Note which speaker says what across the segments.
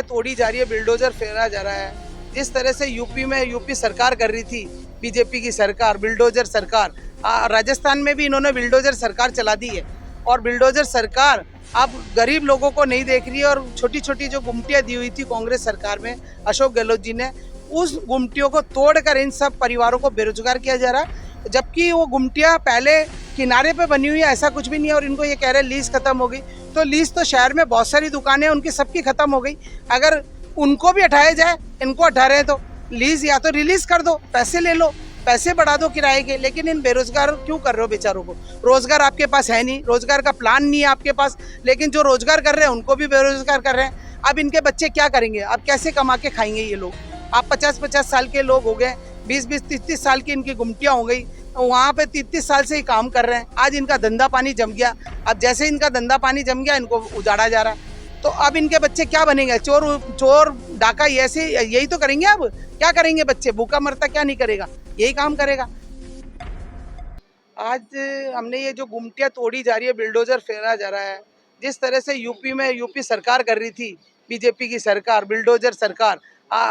Speaker 1: तोड़ी जा रही है, बिल्डोजर फेरा जा रहा है। जिस तरह से यूपी में यूपी सरकार कर रही थी, बीजेपी की सरकार, बिल्डोजर सरकार, राजस्थान में भी इन्होंने बिल्डोजर सरकार चला दी है। और बिल्डोजर सरकार अब गरीब लोगों को नहीं देख रही है। और छोटी छोटी जो गुमटियाँ दी हुई थी कांग्रेस सरकार में अशोक गहलोत जी ने, उस गुमटियों को तोड़कर इन सब परिवारों को बेरोजगार किया जा रहा है। जबकि वो गुमटियाँ पहले किनारे पे बनी हुई है, ऐसा कुछ भी नहीं है। और इनको ये कह रहे हैं लीज खत्म हो गई, तो लीज तो शहर में बहुत सारी दुकानें उनकी सबकी खत्म हो गई। अगर उनको भी हटाया जाए, इनको हटा रहे हैं तो लीज या तो रिलीज कर दो, पैसे ले लो, पैसे बढ़ा दो किराए के। लेकिन इन बेरोजगार क्यों कर रहे हो बेचारों को? रोजगार आपके पास है नहीं, रोजगार का प्लान नहीं है आपके पास। लेकिन जो रोजगार कर रहे हैं उनको भी बेरोजगार कर रहे हैं। अब इनके बच्चे क्या करेंगे? अब कैसे कमा के खाएंगे ये लोग? आप 50-50 साल के लोग हो गए, 20-20, 30-30 साल की इनकी गुमटियाँ हो गई, वहाँ पे 30-30 साल से ही काम कर रहे हैं। आज इनका धंधा पानी जम गया। अब जैसे इनका धंधा पानी जम गया, इनको उजाड़ा जा रहा है। तो अब इनके बच्चे क्या बनेंगे? चोर डाका ऐसे यही तो करेंगे। अब क्या करेंगे बच्चे? भूखा मरता क्या नहीं करेगा, यही काम करेगा। आज हमने ये जो गुमटियाँ तोड़ी जा रही है, बिल्डोजर फेरा जा रहा है। जिस तरह से यूपी में यूपी सरकार कर रही थी, बीजेपी की सरकार, बिल्डोजर सरकार,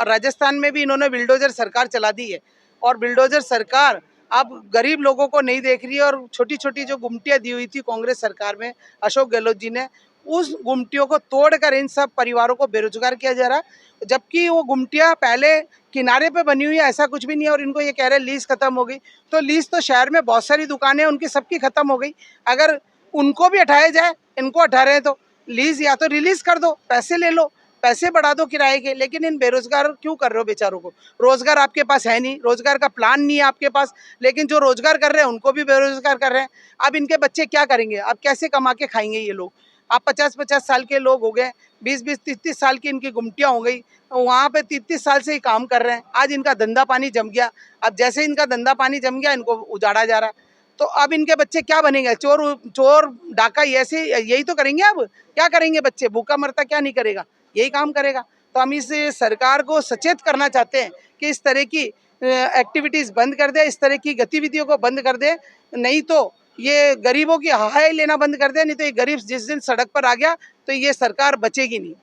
Speaker 1: राजस्थान में भी इन्होंने बिल्डोजर सरकार चला दी है। और बिल्डोजर सरकार अब गरीब लोगों को नहीं देख रही है। और छोटी छोटी जो गुमटियाँ दी हुई थी कांग्रेस सरकार में अशोक गहलोत जी ने, उस गुमटियों को तोड़कर इन सब परिवारों को बेरोजगार किया जा रहा है। जबकि वो गुमटियाँ पहले किनारे पे बनी हुई है, ऐसा कुछ भी नहीं है। और इनको ये कह रहे हैं लीज खत्म हो गई, तो लीज तो शहर में बहुत सारी दुकानें उनकी सबकी खत्म हो गई। अगर उनको भी हटाया जाए, इनको हटा रहे हैं तो लीज या तो रिलीज कर दो, पैसे ले लो, पैसे बढ़ा दो किराए के। लेकिन इन बेरोजगार क्यों कर रहे हो बेचारों को? रोजगार आपके पास है नहीं, रोजगार का प्लान नहीं है आपके पास। लेकिन जो रोजगार कर रहे हैं उनको भी बेरोजगार कर रहे हैं। अब इनके बच्चे क्या करेंगे? अब कैसे कमा के खाएंगे ये लोग? आप 50-50 साल के लोग हो गए, 20-20, 30-30 साल की इनकी गुमटियाँ हो गई, वहाँ पे 30-30 साल से ही काम कर रहे हैं। आज इनका धंधा पानी जम गया। अब जैसे इनका धंधा पानी जम गया, इनको उजाड़ा जा रहा है। तो अब इनके बच्चे क्या बनेंगे? चोर डाका ऐसे यही तो करेंगे। अब क्या करेंगे बच्चे? भूखा मरता क्या नहीं करेगा, यही काम करेगा। तो हम इस सरकार को सचेत करना चाहते हैं कि इस तरह की एक्टिविटीज़ बंद कर दे, इस तरह की गतिविधियों को बंद कर दे। नहीं तो ये गरीबों की हाय लेना बंद कर दे। नहीं तो ये गरीब जिस दिन सड़क पर आ गया तो ये सरकार बचेगी नहीं।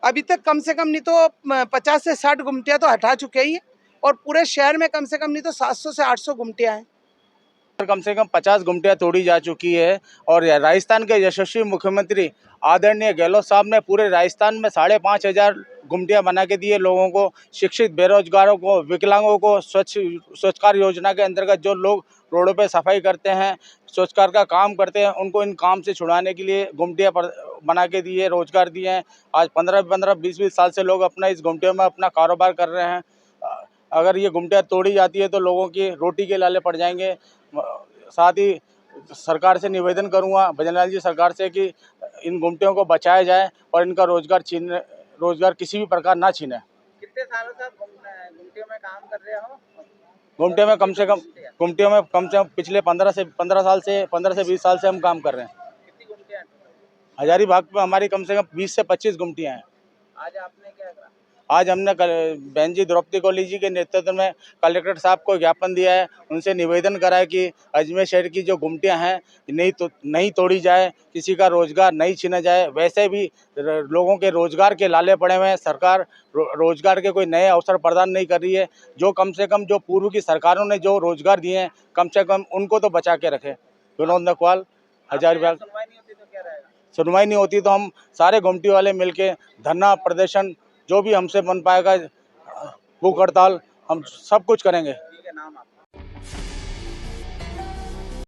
Speaker 1: अभी तक कम से कम नहीं तो 50 से 60 गुमटियाँ तो हटा चुके ही हैं। और पूरे शहर में कम से कम नहीं तो 700 से 800 गुमटियाँ हैं।
Speaker 2: कम से कम 50 गुमटियाँ तोड़ी जा चुकी है। और राजस्थान के यशस्वी मुख्यमंत्री आदरणीय गहलोत साहब ने पूरे राजस्थान में 5,500 गुमटियाँ बना के दिए लोगों को, शिक्षित बेरोजगारों को, विकलांगों को। स्वच्छकार योजना के अंतर्गत जो लोग रोडों पे सफाई करते हैं, स्वच्छकार का काम करते हैं, उनको इन काम से छुड़ाने के लिए गुमटियाँ बना के दिए, रोजगार दिए हैं। आज 15-15, 20-20 साल से लोग अपना इस गुमटियों में अपना कारोबार कर रहे हैं। अगर ये गुमटियाँ तोड़ी जाती है तो लोगों की रोटी के लाले पड़ जाएंगे। साथ ही सरकार से निवेदन करूंगा, भजनलाल जी सरकार से, कि इन गुमटियों को बचाया जाए और इनका रोजगार किसी भी प्रकार ना छीने।
Speaker 3: कितने सालों से गुमटियों में काम कर रहे हो?
Speaker 2: गुमटियों में कम से कम पिछले 15 से 20 साल से हम काम कर रहे हैं।
Speaker 3: कितनी गुमटियां?
Speaker 2: हजारीबाग में हमारी कम से कम 20 से 25 गुमटियाँ हैं।
Speaker 3: आज आपने क्या करा?
Speaker 2: आज हमने बहन जी द्रौपदी कोहली जी के नेतृत्व में कलेक्टर साहब को ज्ञापन दिया है, उनसे निवेदन करा है कि अजमेर शहर की जो गुमटियां हैं नहीं तोड़ी जाए, किसी का रोजगार नहीं छीना जाए। वैसे भी लोगों के रोजगार के लाले पड़े हुए हैं, सरकार रोजगार के कोई नए अवसर प्रदान नहीं कर रही है। जो कम से कम जो पूर्व की सरकारों ने जो रोजगार दिए हैं, कम से कम उनको तो बचा के रखे। विनोद नकवाल, हजारीबाग। सुनवाई नहीं होती तो हम सारे गुमटी वाले मिलके धरना प्रदर्शन, जो भी हमसे बन पाएगा, भूख हड़ताल, हम सब कुछ करेंगे।
Speaker 3: ठीक है, नाम आपका?